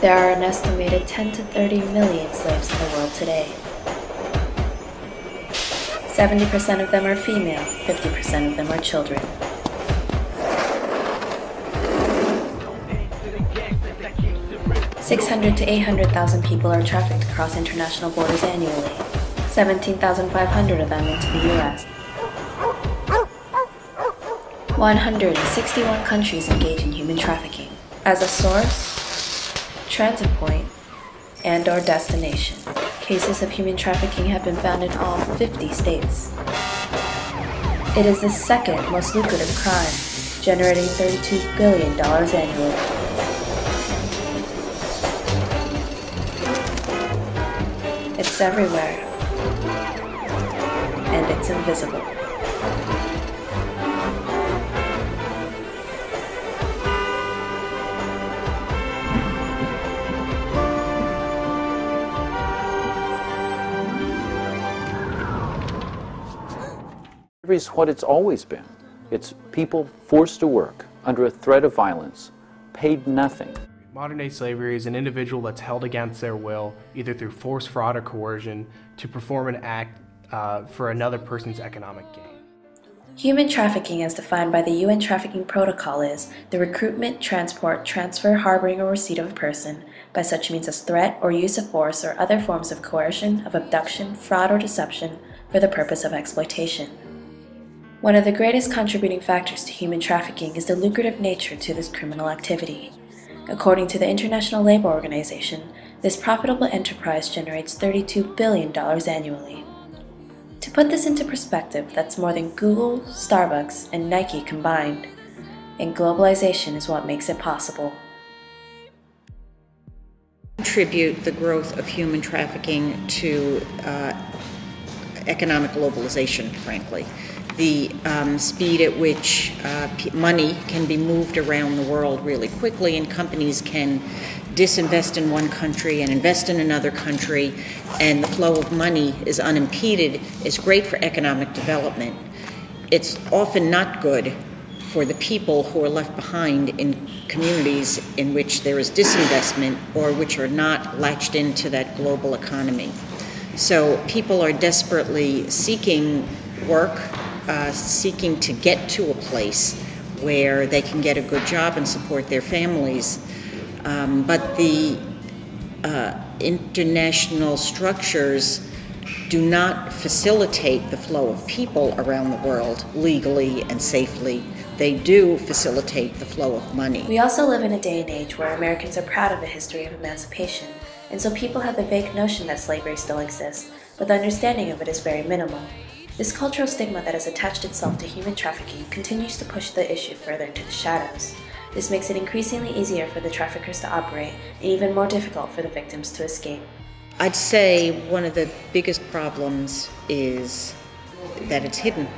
There are an estimated 10 to 30 million slaves in the world today. 70% of them are female, 50% of them are children. 600 to 800,000 people are trafficked across international borders annually, 17,500 of them into the US. 161 countries engage in human trafficking as a source, transit point, and/or destination. Cases of human trafficking have been found in all 50 states. It is the second most lucrative crime, generating $32 billion annually. It's everywhere, and it's invisible. Slavery is what it's always been. It's people forced to work under a threat of violence, paid nothing. Modern-day slavery is an individual that's held against their will, either through force, fraud, or coercion, to perform an act for another person's economic gain. Human trafficking, as defined by the UN Trafficking Protocol, is the recruitment, transport, transfer, harboring, or receipt of a person by such means as threat or use of force or other forms of coercion, of abduction, fraud, or deception for the purpose of exploitation. One of the greatest contributing factors to human trafficking is the lucrative nature to this criminal activity. According to the International Labor Organization, this profitable enterprise generates $32 billion annually. To put this into perspective, that's more than Google, Starbucks, and Nike combined. And globalization is what makes it possible. Contribute the growth of human trafficking to economic globalization, frankly. The speed at which money can be moved around the world really quickly, and companies can disinvest in one country and invest in another country, and the flow of money is unimpeded, is great for economic development. It's often not good for the people who are left behind in communities in which there is disinvestment or which are not latched into that global economy. So people are desperately seeking work, seeking to get to a place where they can get a good job and support their families. But the international structures do not facilitate the flow of people around the world legally and safely. They do facilitate the flow of money. We also live in a day and age where Americans are proud of a history of emancipation, and so people have the vague notion that slavery still exists, but the understanding of it is very minimal. This cultural stigma that has attached itself to human trafficking continues to push the issue further into the shadows. This makes it increasingly easier for the traffickers to operate and even more difficult for the victims to escape. I'd say one of the biggest problems is that it's hidden.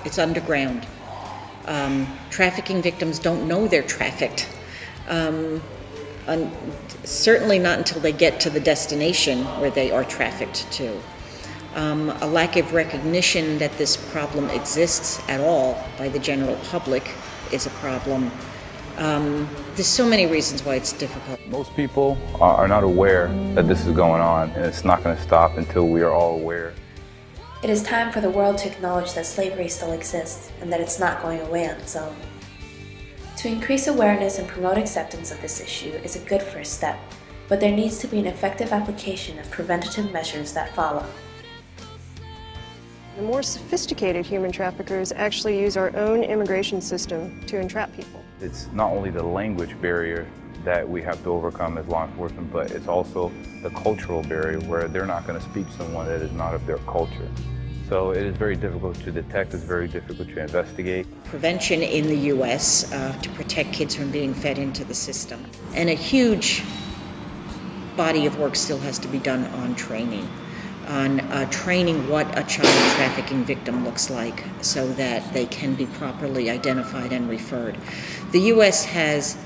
It's underground. Trafficking victims don't know they're trafficked. Certainly not until they get to the destination where they are trafficked to. A lack of recognition that this problem exists at all by the general public is a problem. There's so many reasons why it's difficult. Most people are not aware that this is going on, and it's not going to stop until we are all aware. It is time for the world to acknowledge that slavery still exists and that it's not going away on its own. To increase awareness and promote acceptance of this issue is a good first step, but there needs to be an effective application of preventative measures that follow. The more sophisticated human traffickers actually use our own immigration system to entrap people. It's not only the language barrier that we have to overcome as law enforcement, but it's also the cultural barrier where they're not going to speak to someone that is not of their culture. So it is very difficult to detect, it's very difficult to investigate. Prevention in the U.S. To protect kids from being fed into the system. And a huge body of work still has to be done on training. On training what a child trafficking victim looks like so that they can be properly identified and referred. The U.S. has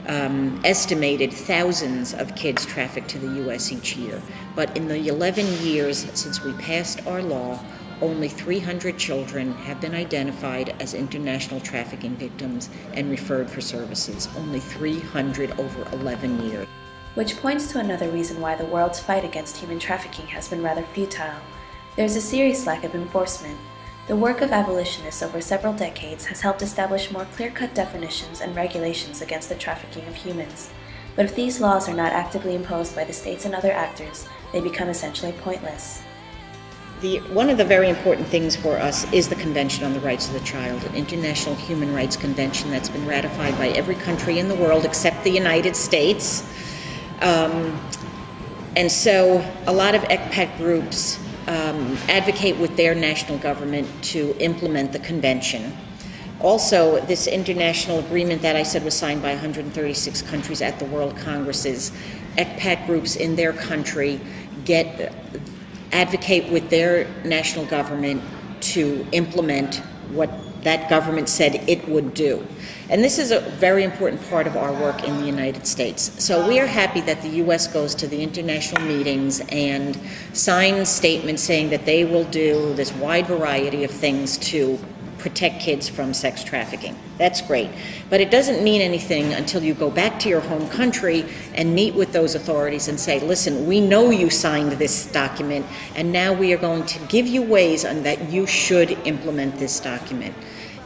estimated thousands of kids trafficked to the U.S. each year, but in the 11 years since we passed our law, only 300 children have been identified as international trafficking victims and referred for services. Only 300 over 11 years. Which points to another reason why the world's fight against human trafficking has been rather futile. There is a serious lack of enforcement. The work of abolitionists over several decades has helped establish more clear-cut definitions and regulations against the trafficking of humans. But if these laws are not actively imposed by the states and other actors, they become essentially pointless. One of the very important things for us is the Convention on the Rights of the Child, an international human rights convention that's been ratified by every country in the world except the United States. And so a lot of ECPAT groups advocate with their national government to implement the convention. Also, this international agreement that I said was signed by 136 countries at the World Congresses, ECPAT groups in their country advocate with their national government to implement what that government said it would do. And this is a very important part of our work in the United States. So we are happy that the U.S. goes to the international meetings and signs statements saying that they will do this wide variety of things to protect kids from sex trafficking. That's great. But it doesn't mean anything until you go back to your home country and meet with those authorities and say, listen, we know you signed this document, and now we are going to give you ways on that you should implement this document.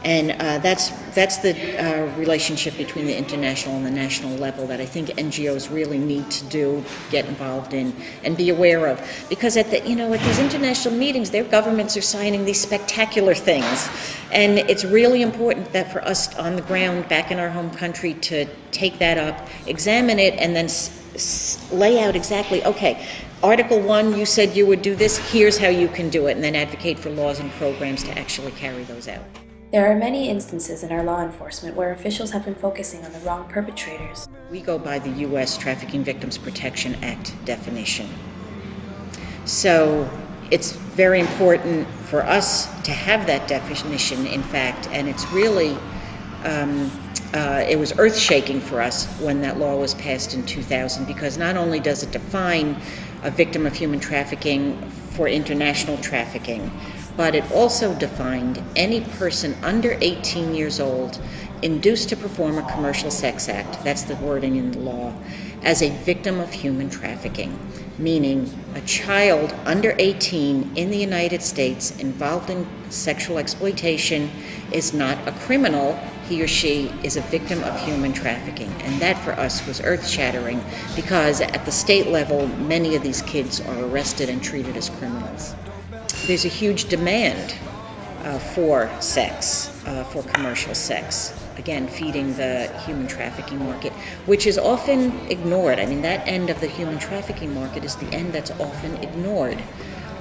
And that's the relationship between the international and the national level that I think NGOs really need to get involved in and be aware of. Because at these international meetings, their governments are signing these spectacular things. And it's really important that for us on the ground back in our home country to take that up, examine it, and then lay out exactly, okay, Article 1, you said you would do this, here's how you can do it, and then advocate for laws and programs to actually carry those out. There are many instances in our law enforcement where officials have been focusing on the wrong perpetrators. We go by the U.S. Trafficking Victims Protection Act definition. So it's very important for us to have that definition, in fact, and it's really, it was earth-shaking for us when that law was passed in 2000, because not only does it define a victim of human trafficking for international trafficking, but it also defined any person under 18 years old induced to perform a commercial sex act, that's the wording in the law, as a victim of human trafficking, meaning a child under 18 in the United States involved in sexual exploitation is not a criminal, he or she is a victim of human trafficking. And that for us was earth-shattering, because at the state level, many of these kids are arrested and treated as criminals. There's a huge demand for sex, for commercial sex, again, feeding the human trafficking market, which is often ignored. I mean, that end of the human trafficking market is the end that's often ignored.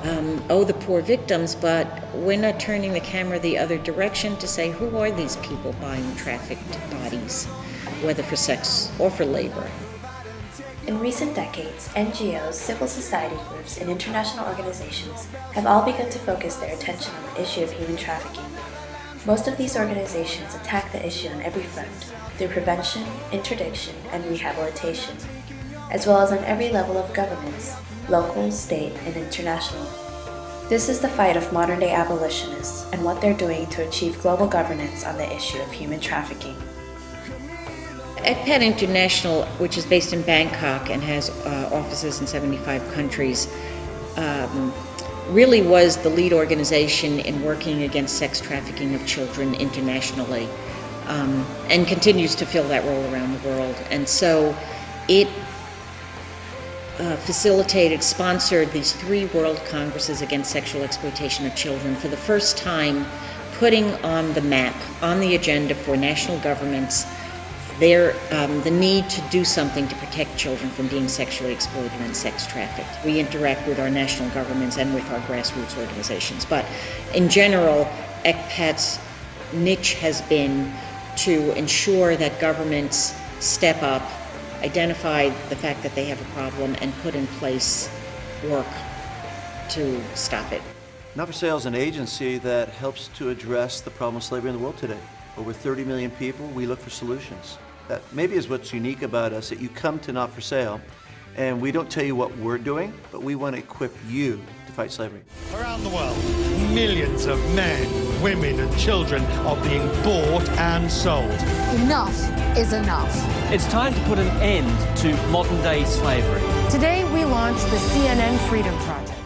The poor victims, but we're not turning the camera the other direction to say, who are these people buying trafficked bodies, whether for sex or for labor? In recent decades, NGOs, civil society groups, and international organizations have all begun to focus their attention on the issue of human trafficking. Most of these organizations attack the issue on every front, through prevention, interdiction, and rehabilitation, as well as on every level of governments, local, state, and international. This is the fight of modern-day abolitionists and what they're doing to achieve global governance on the issue of human trafficking. ECPAT International, which is based in Bangkok and has offices in 75 countries, really was the lead organization in working against sex trafficking of children internationally, and continues to fill that role around the world. And so it sponsored these 3 World Congresses against sexual exploitation of children, for the first time putting on the map, on the agenda for national governments, the need to do something to protect children from being sexually exploited and sex trafficked. We interact with our national governments and with our grassroots organizations, but in general, ECPAT's niche has been to ensure that governments step up, identify the fact that they have a problem, and put in place work to stop it. Not for Sale is an agency that helps to address the problem of slavery in the world today. Over 30 million people, we look for solutions. That maybe is what's unique about us, that you come to Not for Sale And we don't tell you what we're doing, but we want to equip you to fight slavery. Around the world, millions of men, women and children are being bought and sold. Enough is enough. It's time to put an end to modern-day slavery. Today we launch the CNN Freedom Project.